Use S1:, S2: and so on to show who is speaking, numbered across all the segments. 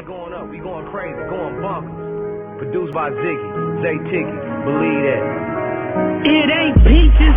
S1: going up. We going crazy, going bonkers. Produced by Ziggy, Zay Ticky. Believe that.
S2: It ain't peaches,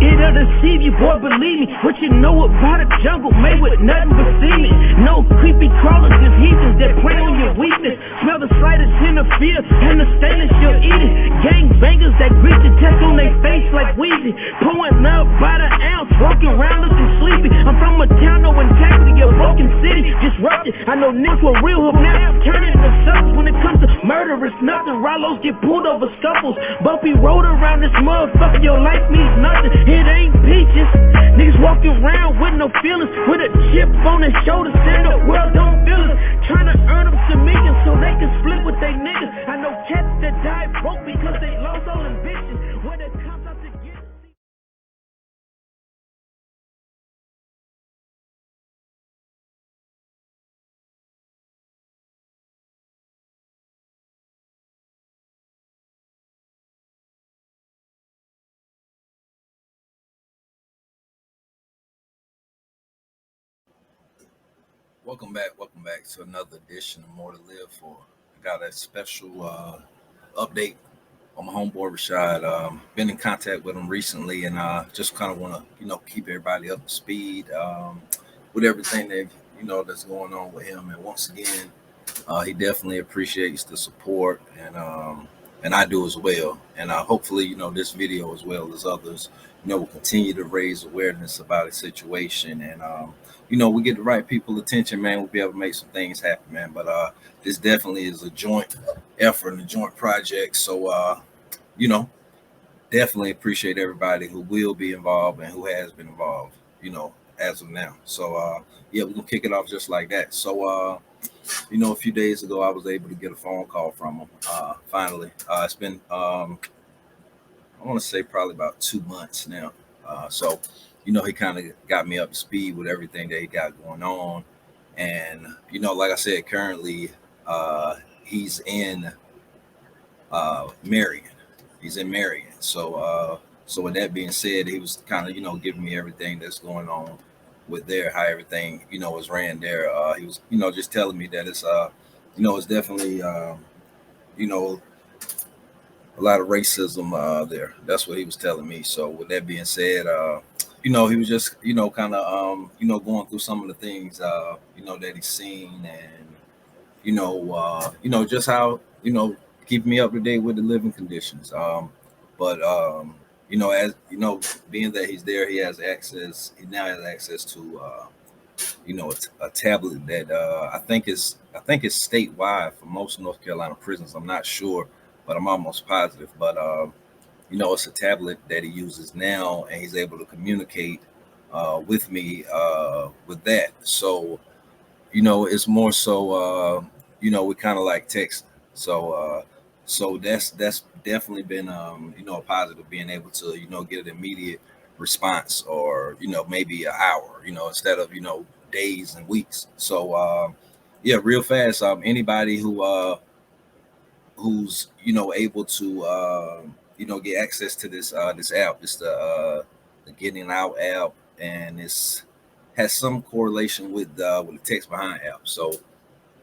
S2: it'll deceive you, boy, believe me. What you know about a jungle made with nothing but semen. No creepy crawlers, just heathens that prey on your weakness. Smell the slightest hint of fear, and the stainless you'll eat it. Gang bangers that greet the test on their face like Weezy. Pulling up by the ounce, walking around looking sleepy. I'm from a town, no integrity, a broken city, disrupted. I know niggas were real hook now, turning to suckers. When it comes to murder, it's nothing. Rallos get pulled over scuffles. Bumpy road around this motherfucker, your life means nothing. It ain't peaches. Niggas walking around with no feelings, with a chip on their shoulder, saying the world don't feel it. Trying to earn them some millions so they can split with they niggas. I know cats that died broke because they lost all ambition. When it comes out to get
S3: Welcome back to another edition of More to Live For. I got a special update on my homeboy Rashad. Been in contact with him recently, and just kind of want to keep everybody up to speed with everything that that's going on with him. And once again, he definitely appreciates the support, and I do as well. And hopefully this video as well as others will continue to raise awareness about his situation, and we get the right people attention, man, we'll be able to make some things happen, man. But this definitely is a joint effort and a joint project. So definitely appreciate everybody who will be involved and who has been involved, as of now. So we're gonna kick it off just like that. So a few days ago I was able to get a phone call from him. Finally. It's been I want to say probably about 2 months now. So he kind of got me up to speed with everything that he got going on. And, like I said, currently he's in Marion. He's in Marion. So with that being said, he was kind of, giving me everything that's going on with there, how everything, is ran there. He was, just telling me that it's, it's definitely, a lot of racism there. That's what he was telling me. So with that being said, he was just, kind of, going through some of the things, that he's seen, and, just how, keeping me up to date with the living conditions. But as being that he's there, he now has access to, a tablet that I think is statewide for most North Carolina prisons. I'm not sure, but I'm almost positive. But it's a tablet that he uses now, and he's able to communicate with me with that. So, it's more so, we kind of like text. So, that's definitely been, a positive, being able to, get an immediate response, or, maybe an hour, instead of, days and weeks. So, real fast. Anybody who's able to get access to this app. It's the Getting Out app, and it's has some correlation with the Text Behind app. So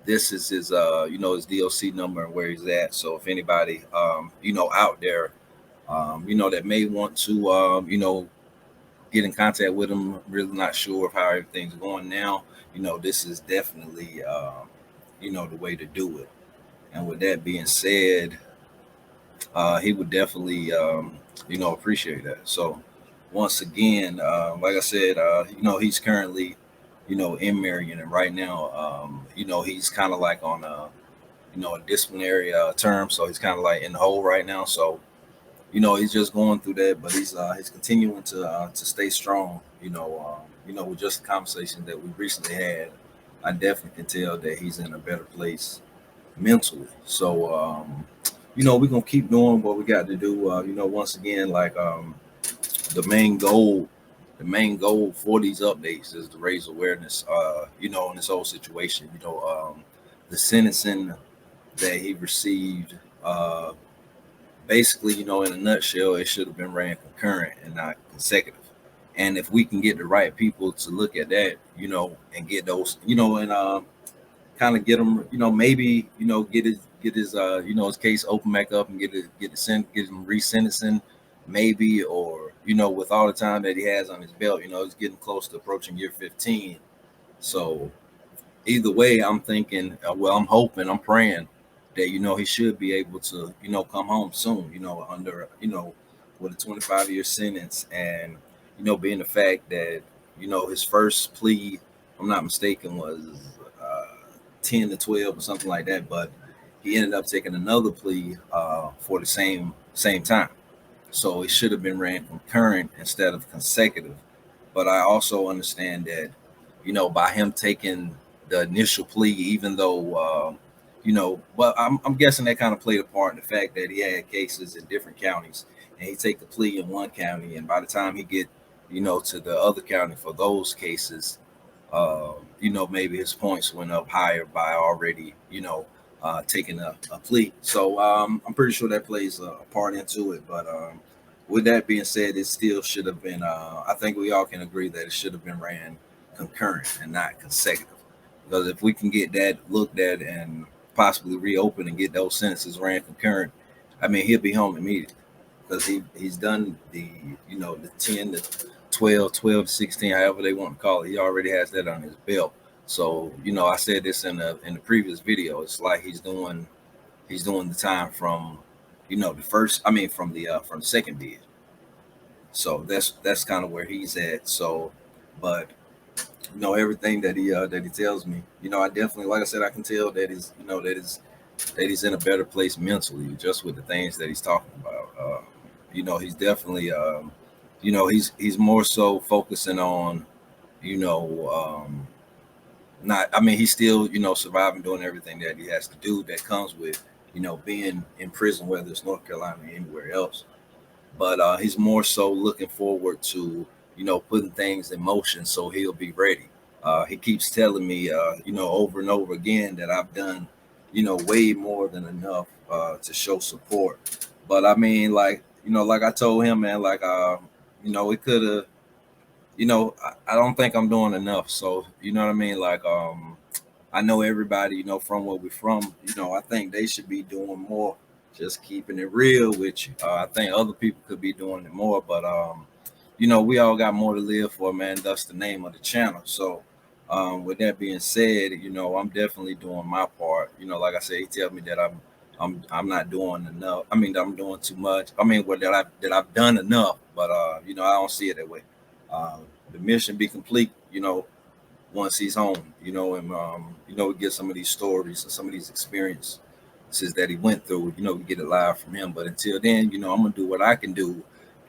S3: this is his his DOC number and where he's at. So if anybody out there that may want to get in contact with him, really not sure of how everything's going now, this is definitely the way to do it. And with that being said, he would definitely, appreciate that. So once again, like I said, he's currently, in Marion, and right now, he's kind of like on a disciplinary term. So he's kind of like in the hole right now. So, he's just going through that, but he's continuing to stay strong. With just the conversation that we recently had, I definitely can tell that he's in a better place mentally. So, we're going to keep doing what we got to do. Once again, like the main goal for these updates is to raise awareness, in this whole situation. The sentencing that he received, basically, in a nutshell, it should have been ran concurrent and not consecutive. And if we can get the right people to look at that, and get those, and kind of get him, maybe, get his his case open back up and get him resentencing, maybe, or with all the time that he has on his belt, he's getting close to approaching year 15. So either way, I'm thinking, I'm hoping, I'm praying that he should be able to come home soon. Under with a 25-year sentence, and being the fact that his first plea, if I'm not mistaken, was 10 to 12 or something like that, but he ended up taking another plea for the same time. So it should have been ran concurrent instead of consecutive. But I also understand that, by him taking the initial plea, even though, but I'm guessing that kind of played a part in the fact that he had cases in different counties, and he take the plea in one county, and by the time he get, to the other county for those cases, maybe his points went up higher by already, taking a plea. So I'm pretty sure that plays a part into it. But with that being said, it still should have been. I think we all can agree that it should have been ran concurrent and not consecutive. Because if we can get that looked at and possibly reopen and get those sentences ran concurrent, I mean, he'll be home immediately, because he's done the 10 to 12, 12 to 16, however they want to call it. He already has that on his belt. So, I said this in the previous video. It's like he's doing the time from, from the second bid. So that's kind of where he's at. So, but everything that he tells me, I definitely, like I said, I can tell that he's in a better place mentally, just with the things that he's talking about. He's definitely he's more so focusing on, he's still, surviving, doing everything that he has to do that comes with, being in prison, whether it's North Carolina or anywhere else. But he's more so looking forward to, putting things in motion so he'll be ready. He keeps telling me, over and over again that I've done, way more than enough to show support. But I mean, like I told him, man, it could have, I don't think I'm doing enough. So, you know what I mean? Like, I know everybody, from where we're from, I think they should be doing more, just keeping it real with you. I think other people could be doing it more, but, we all got more to live for, man. That's the name of the channel. So, with that being said, I'm definitely doing my part. Like I said, he tells me that I'm not doing enough. I mean, I'm doing too much. I mean, that I've done enough, but I don't see it that way. The mission be complete, once he's home, and we get some of these stories and some of these experiences that he went through. We get it live from him. But until then, I'm gonna do what I can do,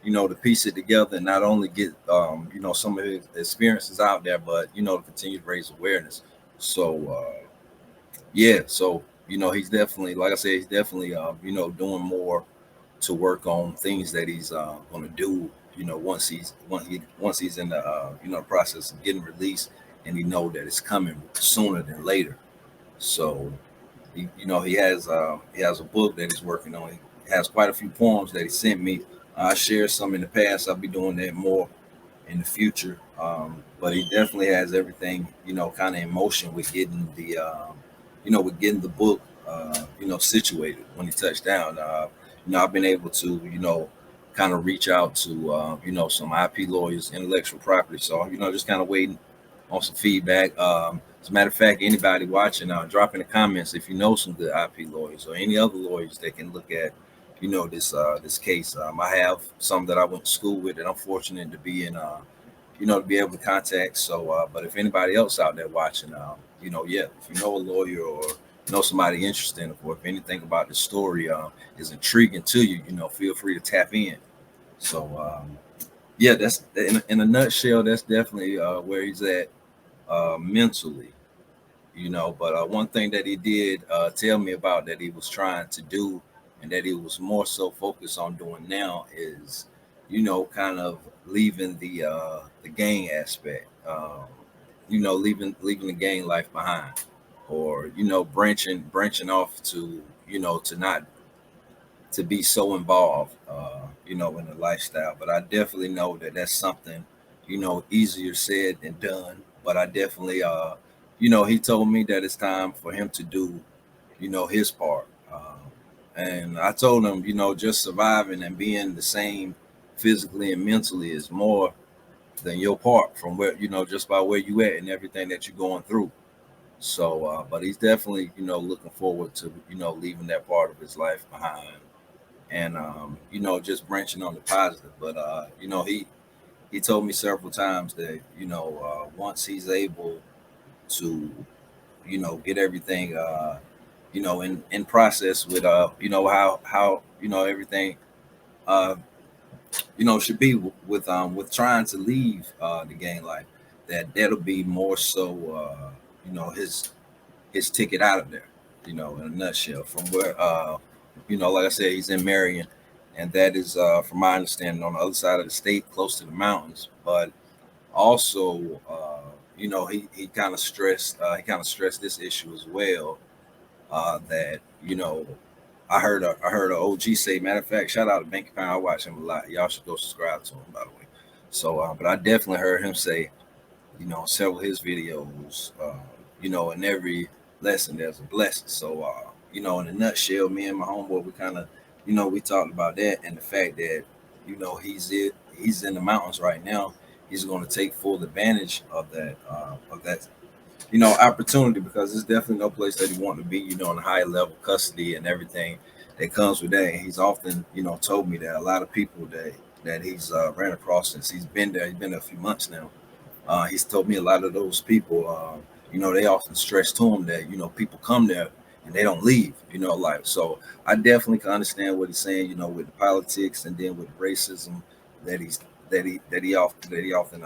S3: to piece it together and not only get some of his experiences out there, but to continue to raise awareness. So so he's definitely, like I said, he's definitely doing more to work on things that he's going to do, once he's in the process of getting released, and he know that it's coming sooner than later. So he has a book that he's working on. He has quite a few poems that he sent me. I shared some in the past. I'll be doing that more in the future. But he definitely has everything, kind of in motion with getting the the book, situated when he touched down. I've been able to, kind of reach out to, some IP lawyers, intellectual property. So, just kind of waiting on some feedback. As a matter of fact, anybody watching, drop in the comments if you know some good IP lawyers or any other lawyers that can look at, this case. I have some that I went to school with, and I'm fortunate to be in, to be able to contact. So, but if anybody else out there watching, if you know a lawyer or know somebody interested, or if anything about the story is intriguing to you, feel free to tap in. So, that's in a nutshell. That's definitely where he's at mentally, But one thing that he did tell me about that he was trying to do, and that he was more so focused on doing now, is, kind of leaving the gang aspect, leaving the gang life behind, or branching off to to not to be so involved in the lifestyle. But I definitely know that that's something easier said than done. But I definitely he told me that it's time for him to do, his part. And I told him, just surviving and being the same physically and mentally is more than your part from where, just by where you at and everything that you're going through. So, but he's definitely, looking forward to, leaving that part of his life behind and, just branching on the positive. But, he told me several times that, once he's able to, get everything, in process with, how, everything, uh, should be with trying to leave the gang life, that'll be more so, his ticket out of there, in a nutshell. From where, like I said, he's in Marion, and that is, from my understanding, on the other side of the state, close to the mountains. But also, he kind of stressed this issue as well. That I heard a OG say. Matter of fact, shout out to Banky Pound. I watch him a lot. Y'all should go subscribe to him, by the way. So, but I definitely heard him say, several of his videos, in every lesson there's a blessing. So, in a nutshell, me and my homeboy, we kind of, we talked about that and the fact that, he's in the mountains right now. He's going to take full advantage of that, opportunity, because there's definitely no place that he want to be, in a higher level custody and everything that comes with that. And he's often, told me that a lot of people that he's ran across since he's been there. He's been there a few months now. He's told me a lot of those people, they often stress to him that, people come there and they don't leave, like, so I definitely can understand what he's saying, with the politics and then with racism that he often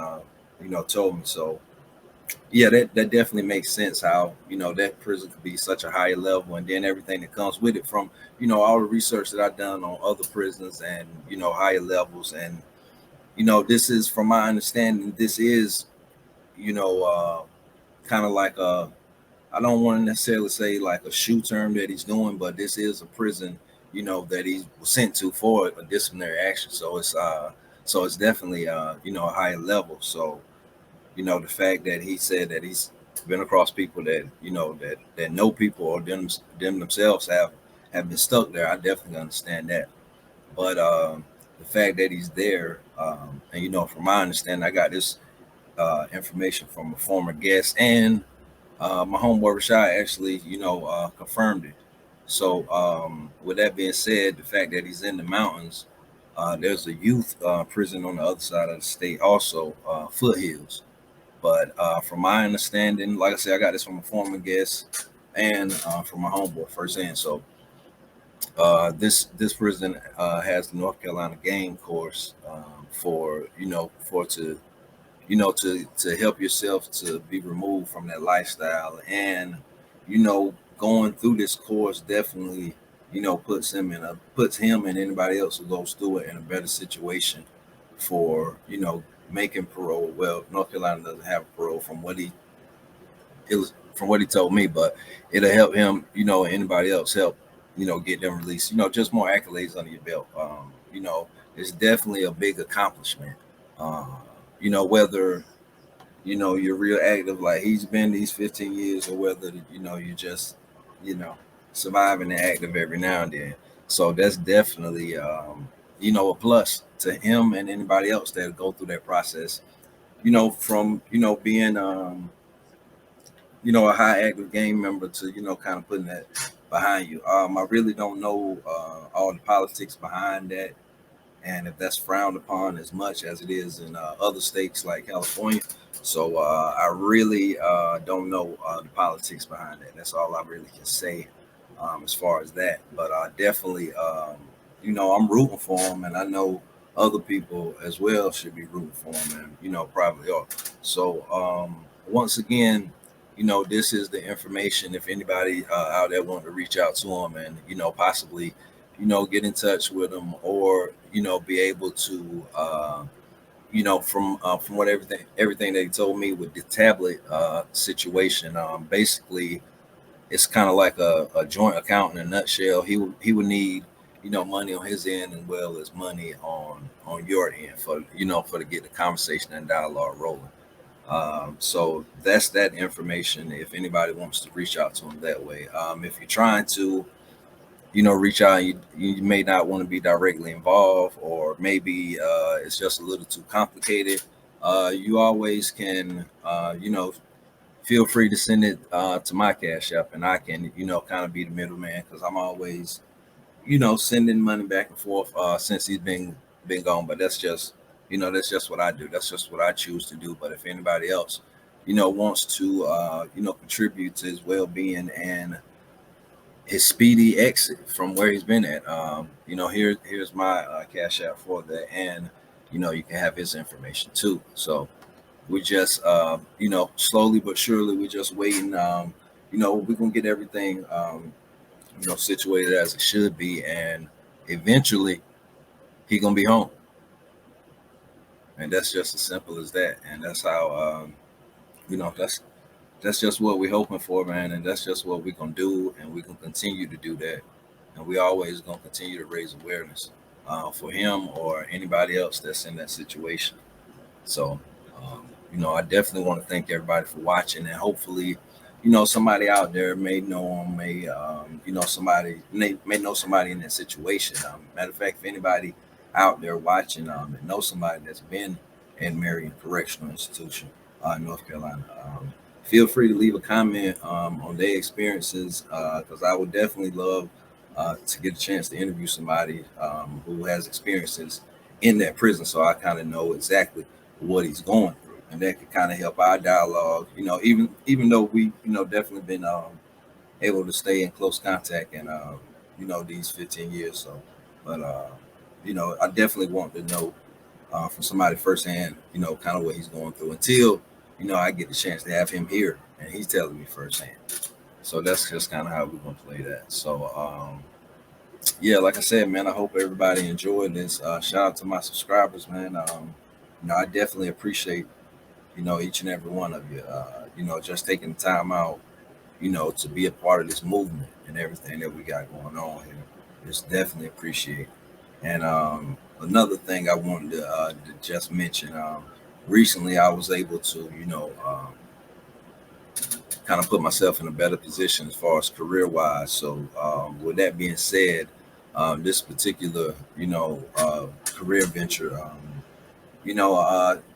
S3: told me. So yeah, that definitely makes sense how, that prison could be such a higher level, and then everything that comes with it from, all the research that I've done on other prisons and, higher levels. And, this is, from my understanding, this is, kind of like I don't want to necessarily say like a shoe term that he's doing, but this is a prison, that he was sent to for a disciplinary action. So it's definitely, a higher level. So, the fact that he said that he's been across people that, that know people or them themselves have been stuck there, I definitely understand that. But the fact that he's there, and, from my understanding, I got this information from a former guest, and my homeboy Rashad actually, confirmed it. So, with that being said, the fact that he's in the mountains, there's a youth prison on the other side of the state, also, Foothills. But from my understanding, like I said, I got this from a former guest and from my homeboy firsthand. So this prison has the North Carolina game course, for to help yourself to be removed from that lifestyle. And going through this course definitely, puts him and anybody else who goes through it in a better situation for, making parole. Well, North Carolina doesn't have parole from what he told me, but it'll help him, and anybody else help, get them released. Just more accolades under your belt. It's definitely a big accomplishment. Whether you're real active like he's been these 15 years, or whether you just surviving and active every now and then. So that's definitely a plus to him and anybody else that go through that process. From being a high active gang member to kind of putting that behind you. I really don't know all the politics behind that, and if that's frowned upon as much as it is in other states like California. So I really don't know the politics behind that. That's all I really can say as far as that. But definitely, I'm rooting for him, and I know other people as well should be rooting for him, and probably are. So once again, this is the information. If anybody out there want to reach out to him and possibly get in touch with him, or be able to from what everything they told me with the tablet situation, basically it's kind of like a joint account in a nutshell. He would need money on his end, as well as money on your end for for to get the conversation and dialogue rolling. So that's that information. If anybody wants to reach out to him that way, if you're trying to, reach out, you may not want to be directly involved, or maybe it's just a little too complicated. You always can, feel free to send it to my Cash App, and I can, kind of be the middleman, because I'm always, sending money back and forth since he's been gone. But that's just what I do. That's just what I choose to do. But if anybody else, wants to, contribute to his well-being and his speedy exit from where he's been at, here's my Cash App for that, and you can have his information too. So we just, slowly but surely, we're just waiting. We're gonna get everything, situated as it should be, and eventually he gonna be home. And that's just as simple as that. And that's how, that's just what we're hoping for, man. And that's just what we're gonna do, and we can continue to do that. And we always gonna continue to raise awareness for him or anybody else that's in that situation. So, I definitely want to thank everybody for watching, and hopefully, somebody out there may know him, somebody may know somebody in that situation. Matter of fact, if anybody out there watching and know somebody that's been in Marion Correctional Institution, North Carolina, feel free to leave a comment on their experiences, because I would definitely love to get a chance to interview somebody who has experiences in that prison, so I kind of know exactly what he's going through, and that could kind of help our dialogue. Even though we, definitely been able to stay in close contact and these 15 years. So, but I definitely want to know from somebody firsthand, kind of what he's going through, until I get the chance to have him here and he's telling me firsthand. So that's just kind of how we're gonna play that. So yeah, like I said, man, I hope everybody enjoyed this. Shout out to my subscribers, man. I definitely appreciate, each and every one of you, just taking the time out, to be a part of this movement and everything that we got going on here. It's definitely appreciated. And another thing I wanted to just mention, recently I was able to, kind of put myself in a better position as far as career-wise. So with that being said, this particular, career venture,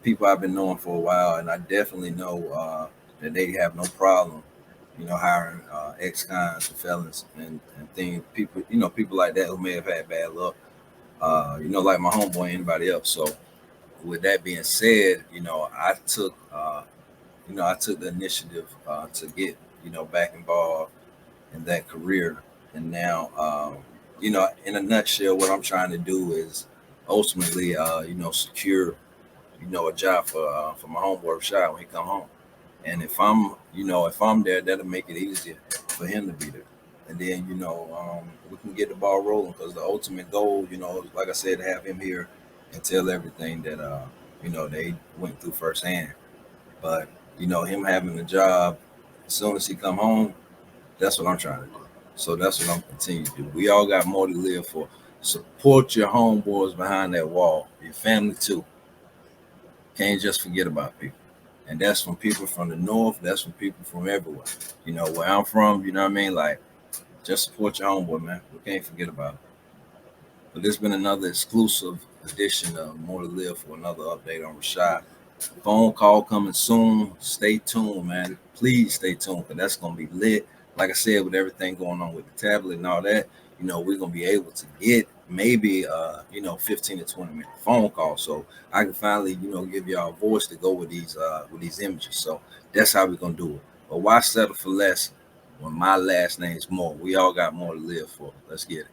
S3: people I've been knowing for a while, and I definitely know that they have no problem, hiring ex-cons and felons and things, people like that who may have had bad luck, like my homeboy, anybody else. So with that being said, I took the initiative to get, back involved in that career. And now, in a nutshell, what I'm trying to do is ultimately, secure, a job for my homeboy Rashad when he come home. And if I'm there, that'll make it easier for him to be there. And then, we can get the ball rolling, because the ultimate goal, like I said, to have him here and tell everything that, they went through firsthand. But, him having a job as soon as he come home, that's what I'm trying to do. So that's what I'm continuing to do. We all got more to live for. Support your homeboys behind that wall, your family too. Can't just forget about people. And that's from people from the north. That's from people from everywhere. Where I'm from, you know what I mean? Like, just support your homeboy, man. We can't forget about it. But there's been another exclusive edition of More to Live for another update on Rashad. Phone call coming soon. Stay tuned, man. Please stay tuned, because that's going to be lit. Like I said, with everything going on with the tablet and all that, we're going to be able to get maybe, 15 to 20 minute phone call. So I can finally, give y'all a voice to go with these images. So that's how we're going to do it. But why settle for less when my last name's More? We all got more to live for. Let's get it.